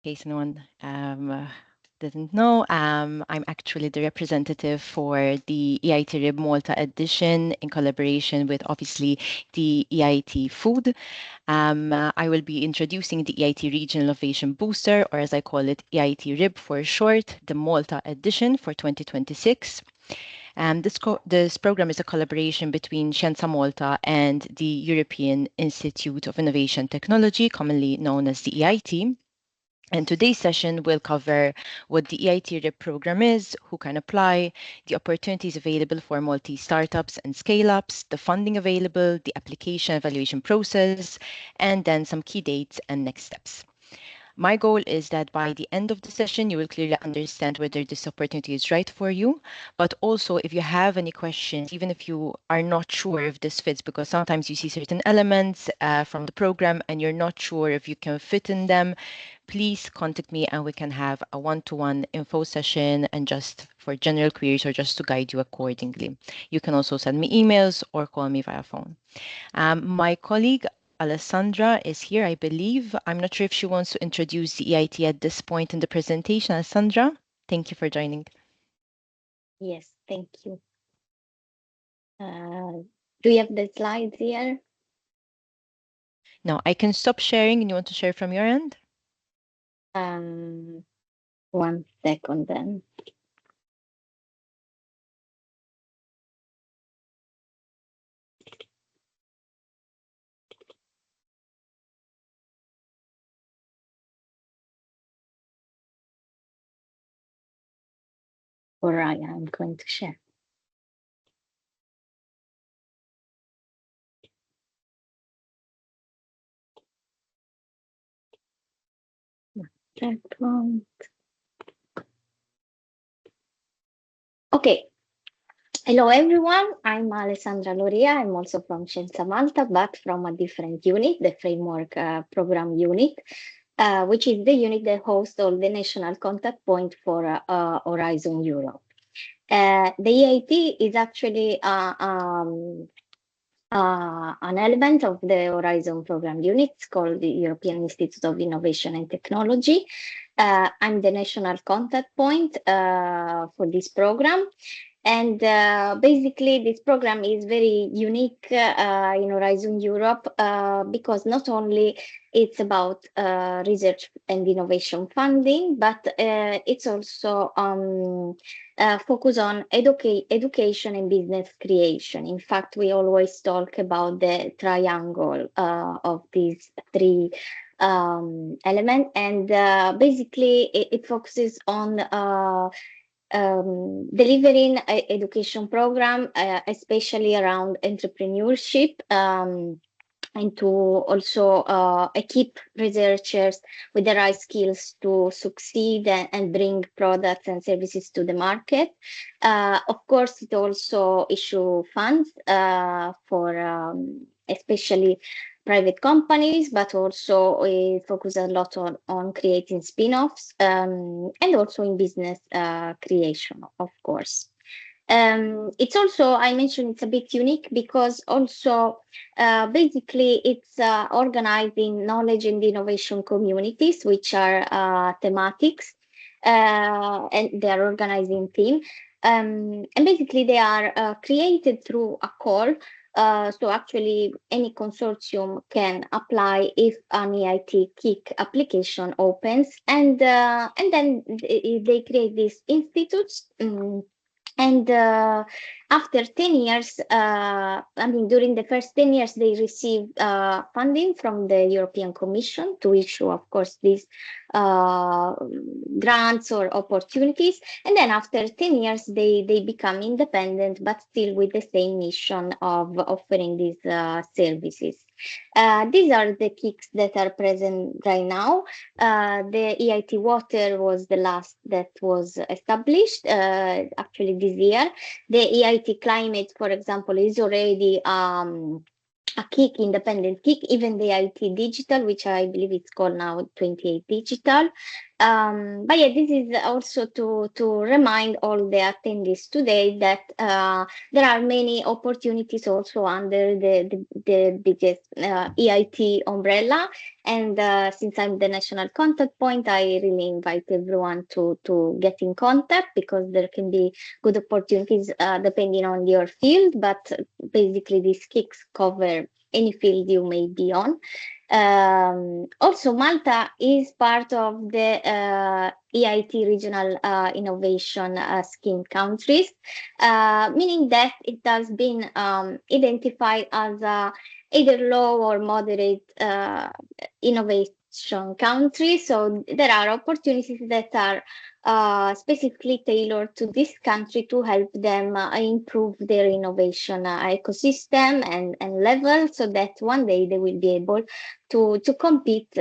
In case anyone didn't know, I'm actually the representative for the EIT RIB Malta edition in collaboration with obviously the EIT Food. I will be introducing the EIT Regional Innovation Booster, or as I call it, EIT RIB for short, the Malta edition for 2026. This program is a collaboration between Scienza Malta and the European Institute of Innovation Technology, commonly known as the EIT. And today's session will cover what the EIT RIP program is, who can apply, the opportunities available for multi-startups and scale-ups, the funding available, the application evaluation process, and then some key dates and next steps. My goal is that by the end of the session, you will clearly understand whether this opportunity is right for you. But also, if you have any questions, even if you are not sure if this fits, because sometimes you see certain elements from the program and you're not sure if you can fit in them, please contact me and we can have a one-to-one info session and just for general queries or just to guide you accordingly. You can also send me emails or call me via phone. My colleague Alessandra is here, I believe. I'm not sure if she wants to introduce the EIT at this point in the presentation. Alessandra, thank you for joining. Yes, thank you. Do you have the slides here? No, I can stop sharing and you want to share from your end? 1 second then. All right, I'm going to share. Okay. Hello, everyone. I'm Alessandra Loria. I'm also from Scienza Malta, but from a different unit, the Framework Program Unit, which is the unit that hosts all the national contact point for Horizon Europe. The EIT is actually an element of the Horizon Program Unit. It's called the European Institute of Innovation and Technology. I'm the national contact point for this program. And basically, this program is very unique in Horizon Europe because not only it's about research and innovation funding, but it's also focus on education and business creation. In fact, we always talk about the triangle of these three elements, and basically it focuses on delivering an education program, especially around entrepreneurship, and to also equip researchers with the right skills to succeed and bring products and services to the market. Of course, it also issue funds for especially private companies, but also we focus a lot on creating spin-offs and also in business creation, of course. It's also, I mentioned it's a bit unique because also basically it's organizing knowledge and innovation communities, which are thematics, and they're organizing team. And basically they are created through a call. So actually any consortium can apply if an EIT KIC application opens, and then they create these institutes. And after 10 years, during the first 10 years, they receive funding from the European Commission to issue, of course, these grants or opportunities. And then after 10 years, they become independent, but still with the same mission of offering these services. These are the KICs that are present right now. The EIT Water was the last that was established actually this year. The EIT Climate, for example, is already a KIC, independent KIC, even the EIT Digital, which I believe it's called now 28 Digital. But yeah, this is also to remind all the attendees today that there are many opportunities also under the biggest EIT umbrella. And since I'm the national contact point, I really invite everyone to get in contact, because there can be good opportunities depending on your field. But basically, these kicks cover any field you may be on. Also, Malta is part of the EIT Regional Innovation Scheme countries, meaning that it has been identified as a either low or moderate innovation country. So there are opportunities that are specifically tailored to this country to help them improve their innovation ecosystem and level, so that one day they will be able to compete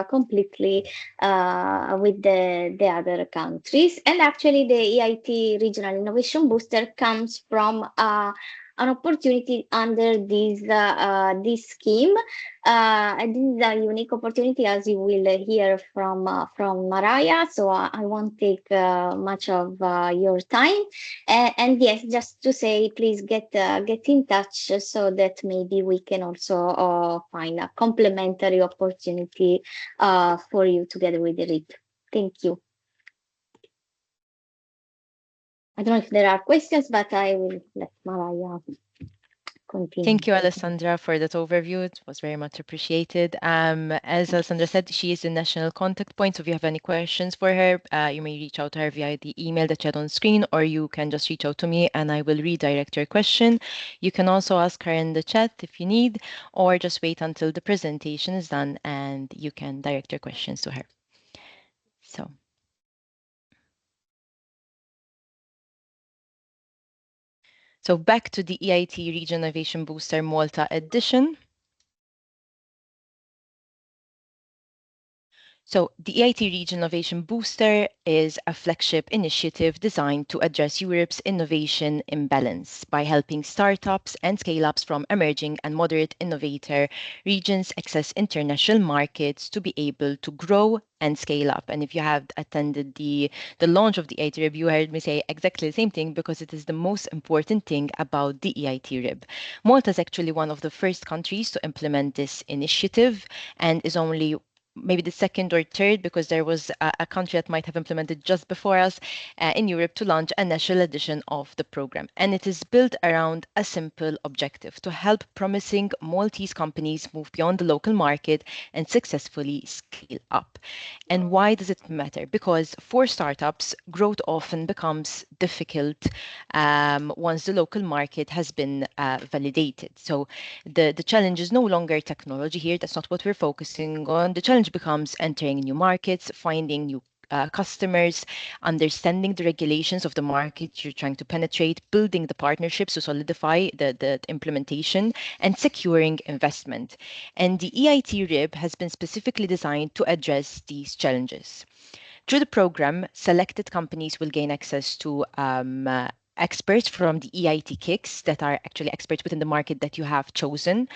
completely with the other countries. And actually, the EIT Regional Innovation Booster comes from an opportunity under this scheme. And this is a unique opportunity, as you will hear from Mariah. So I won't take much of your time. And yes, just to say, please get in touch so that maybe we can also find a complementary opportunity for you together with the RIP. Thank you. I don't know if there are questions, but I will let Mariah continue. Thank you, Alessandra, for that overview. It was very much appreciated. As Alessandra said, she is the national contact point. So if you have any questions for her, you may reach out to her via the email that you had on screen, or you can just reach out to me and I will redirect your question. You can also ask her in the chat if you need, or just wait until the presentation is done and you can direct your questions to her. So back to the EIT Region Innovation Booster Malta edition. So the EIT Region Innovation Booster is a flagship initiative designed to address Europe's innovation imbalance by helping startups and scale-ups from emerging and moderate innovator regions access international markets to be able to grow and scale up. And if you have attended the launch of the EIT RIB, you heard me say exactly the same thing, because it is the most important thing about the EIT RIB. Malta is actually one of the first countries to implement this initiative and is only maybe the second or third, because there was a country that might have implemented just before us in Europe, to launch a national edition of the program. And it is built around a simple objective: to help promising Maltese companies move beyond the local market and successfully scale up. And why does it matter? Because for startups, growth often becomes difficult once the local market has been validated. So the challenge is no longer technology here. That's not what we're focusing on. The challenge becomes entering new markets, finding new customers, understanding the regulations of the market you're trying to penetrate, building the partnerships to solidify the implementation, and securing investment. And the EIT RIB has been specifically designed to address these challenges. Through the program, selected companies will gain access to experts from the EIT kicks that are actually experts within the market that you have chosen,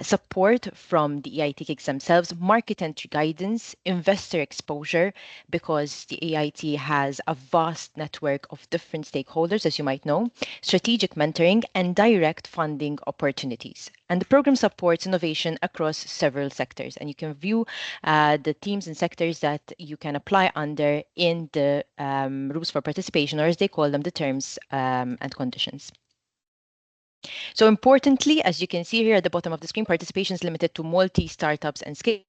support from the EIT kicks themselves, market entry guidance, investor exposure, because the EIT has a vast network of different stakeholders, as you might know, strategic mentoring, and direct funding opportunities. And the program supports innovation across several sectors. And you can view the teams and sectors that you can apply under in the rules for participation, or as they call them, the terms and conditions. So importantly, as you can see here at the bottom of the screen, participation is limited to Maltese startups and scale.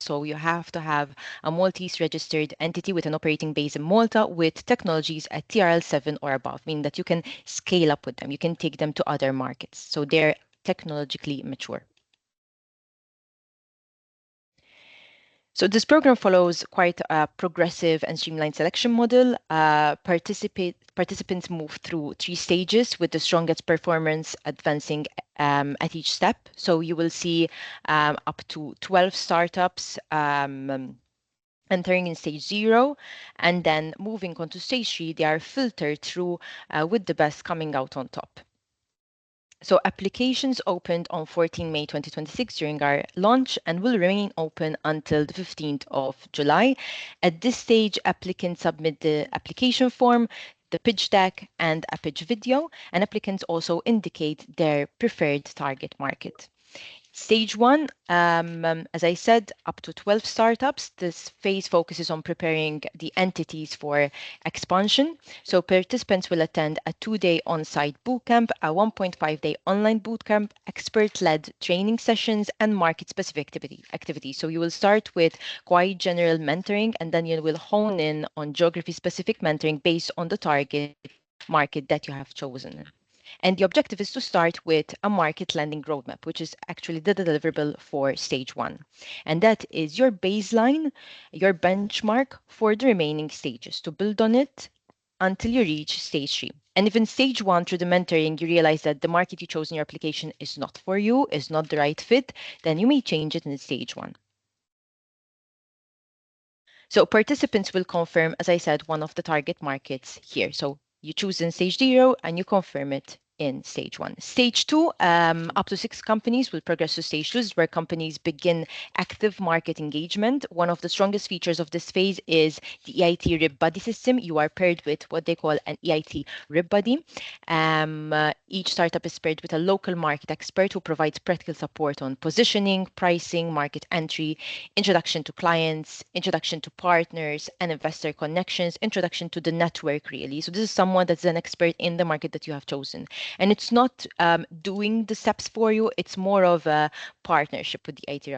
So you have to have a Maltese registered entity with an operating base in Malta with technologies at TRL 7 or above, meaning that you can scale up with them. You can take them to other markets. So they're technologically mature. So this program follows quite a progressive and streamlined selection model. Participants move through 3 stages, with the strongest performance advancing at each step. So you will see up to 12 startups entering in stage 0, and then moving on to stage 3, they are filtered through with the best coming out on top. So applications opened on 14 May 2026 during our launch and will remain open until the 15th of July. At this stage, applicants submit the application form, the pitch deck, and a pitch video, and applicants also indicate their preferred target market. Stage one, as I said, up to 12 startups. This phase focuses on preparing the entities for expansion. So participants will attend a 2-day on-site bootcamp, a 1.5-day online bootcamp, expert-led training sessions, and market-specific activities. So you will start with quite general mentoring, and then you will hone in on geography-specific mentoring based on the target market that you have chosen. And the objective is to start with a market landing roadmap, which is actually the deliverable for stage one. And that is your baseline, your benchmark for the remaining stages to build on it until you reach stage three. And if in stage one, through the mentoring, you realize that the market you chose in your application is not for you, is not the right fit, then you may change it in stage one. So participants will confirm, as I said, one of the target markets here. So you choose in stage zero and you confirm it in stage one. Stage two, up to 6 companies will progress to stage two, where companies begin active market engagement. One of the strongest features of this phase is the EIT RIB buddy system. You are paired with what they call an EIT RIB buddy. Each startup is paired with a local market expert who provides practical support on positioning, pricing, market entry, introduction to clients, introduction to partners and investor connections, introduction to the network, really. So this is someone that's an expert in the market that you have chosen. And it's not doing the steps for you, it's more of a partnership with the IT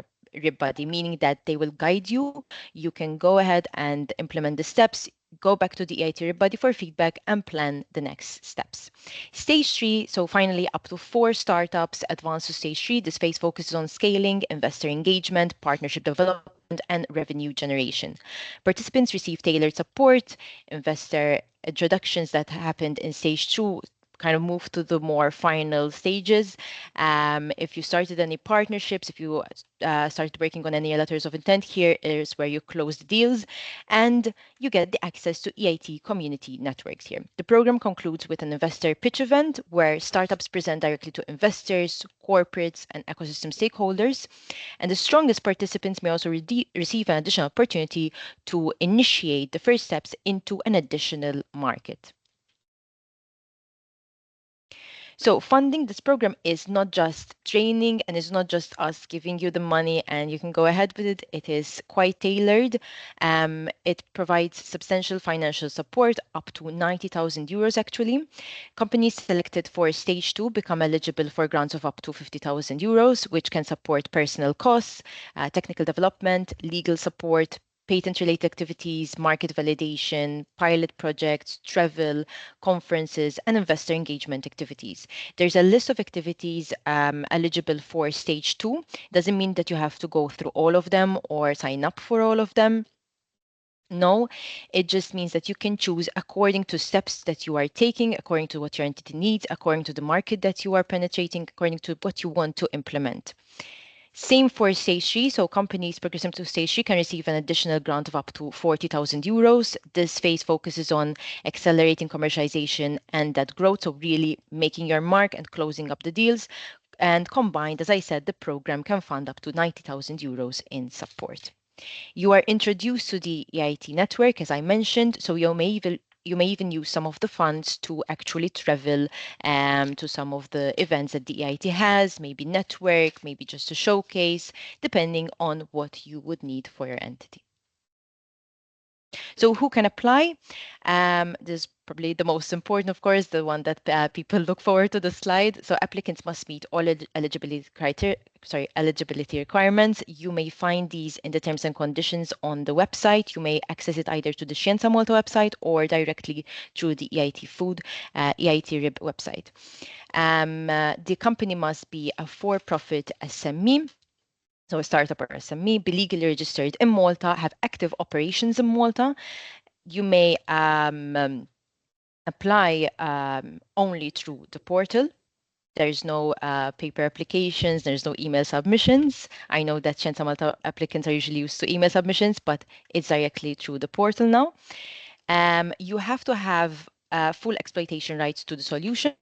RIP buddy, meaning that they will guide you. You can go ahead and implement the steps, go back to the EIT RIP buddy for feedback and plan the next steps. Stage three, so finally up to 4 startups advance to stage three. This phase focuses on scaling, investor engagement, partnership development, and revenue generation. Participants receive tailored support, investor introductions that happened in stage two kind of move to the more final stages. If you started any partnerships, if you started working on any letters of intent, here is where you close the deals and you get the access to EIT community networks here. The program concludes with an investor pitch event where startups present directly to investors, corporates, and ecosystem stakeholders. And the strongest participants may also receive an additional opportunity to initiate the first steps into an additional market. So funding this program is not just training and it's not just us giving you the money and you can go ahead with it. It is quite tailored. It provides substantial financial support up to 90,000 euros actually. Companies selected for stage two become eligible for grants of up to 50,000 euros, which can support personal costs, technical development, legal support, patent-related activities, market validation, pilot projects, travel, conferences, and investor engagement activities. There's a list of activities eligible for stage two. Doesn't mean that you have to go through all of them or sign up for all of them. No, it just means that you can choose according to steps that you are taking, according to what your entity needs, according to the market that you are penetrating, according to what you want to implement. Same for stage three. So companies progressing to stage three can receive an additional grant of up to 40,000 euros. This phase focuses on accelerating commercialization and that growth. So really making your mark and closing up the deals. And combined, as I said, the program can fund up to 90,000 euros in support. You are introduced to the EIT network, as I mentioned, so you may even use some of the funds to actually travel to some of the events that the EIT has, maybe network, maybe just a showcase, depending on what you would need for your entity. So who can apply? This is probably the most important, of course, the one that people look forward to the slide. So applicants must meet all eligibility requirements. You may find these in the terms and conditions on the website. You may access it either to the Scienza Malta website or directly through the EIT Food, EIT RIB website. The company must be a for-profit SME. So a startup or SME, be legally registered in Malta, have active operations in Malta. You may apply only through the portal. There's no paper applications, there's no email submissions. I know that Scienza Malta applicants are usually used to email submissions, but it's directly through the portal now. You have to have full exploitation rights to the solution.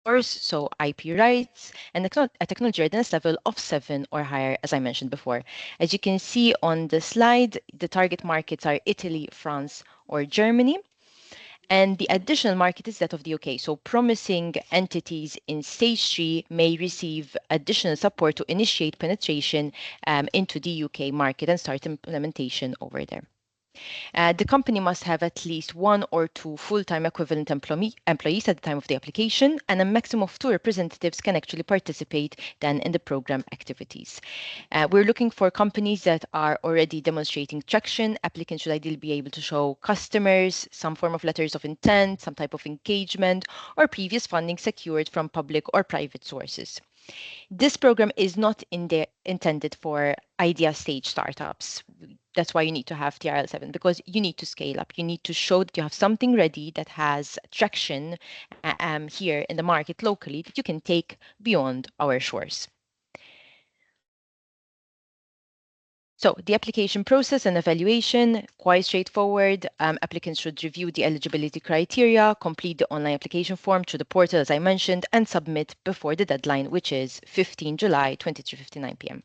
source, so IP rights, and a technology readiness level of 7 or higher, as I mentioned before. As you can see on the slide, the target markets are Italy, France, or Germany. And the additional market is that of the UK. So promising entities in stage 3 may receive additional support to initiate penetration into the UK market and start implementation over there. The company must have at least 1 or 2 full-time equivalent employees at the time of the application, and a maximum of 2 representatives can actually participate then in the program activities. We're looking for companies that are already demonstrating traction. Applicants should ideally be able to show customers some form of letters of intent, some type of engagement, or previous funding secured from public or private sources. This program is not intended for idea stage startups. That's why you need to have TRL7, because you need to scale up. You need to show that you have something ready that has traction here in the market locally that you can take beyond our shores. So the application process and evaluation, quite straightforward. Applicants should review the eligibility criteria, complete the online application form through the portal, as I mentioned, and submit before the deadline, which is 15 July, 23:59 p.m.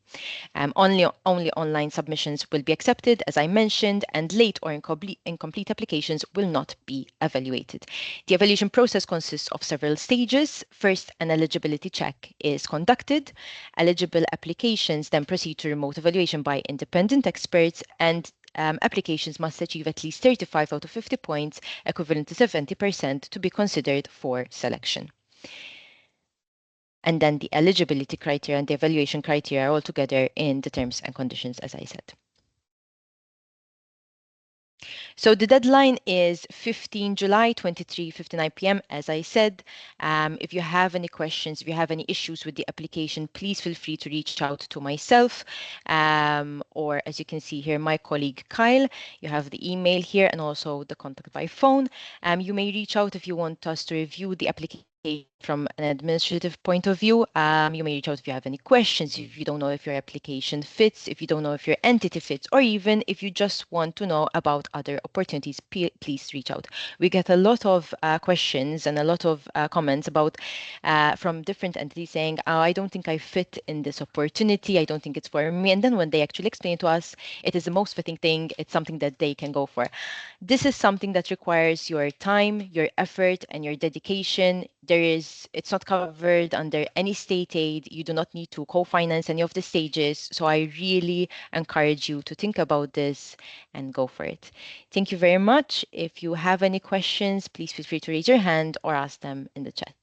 Only online submissions will be accepted, as I mentioned, and late or incomplete applications will not be evaluated. The evaluation process consists of several stages. First, an eligibility check is conducted. Eligible applications then proceed to remote evaluation by independent experts, and applications must achieve at least 35 out of 50 points, equivalent to 70%, to be considered for selection. And then the eligibility criteria and the evaluation criteria are all together in the terms and conditions, as I said. So the deadline is 15 July, 23:59 p.m. As I said, if you have any questions, if you have any issues with the application, please feel free to reach out to myself, or as you can see here, my colleague Kyle. You have the email here and also the contact by phone. You may reach out if you want us to review the application from an administrative point of view. You may reach out if you have any questions, if you don't know if your application fits, if you don't know if your entity fits, or even if you just want to know about other opportunities, please reach out. We get a lot of questions and a lot of comments about from different entities saying, oh, I don't think I fit in this opportunity. I don't think it's for me. And then when they actually explain to us, it is the most fitting thing. It's something that they can go for. This is something that requires your time, your effort, and your dedication. It's not covered under any state aid. You do not need to co-finance any of the stages. So I really encourage you to think about this and go for it. Thank you very much. If you have any questions, please feel free to raise your hand or ask them in the chat.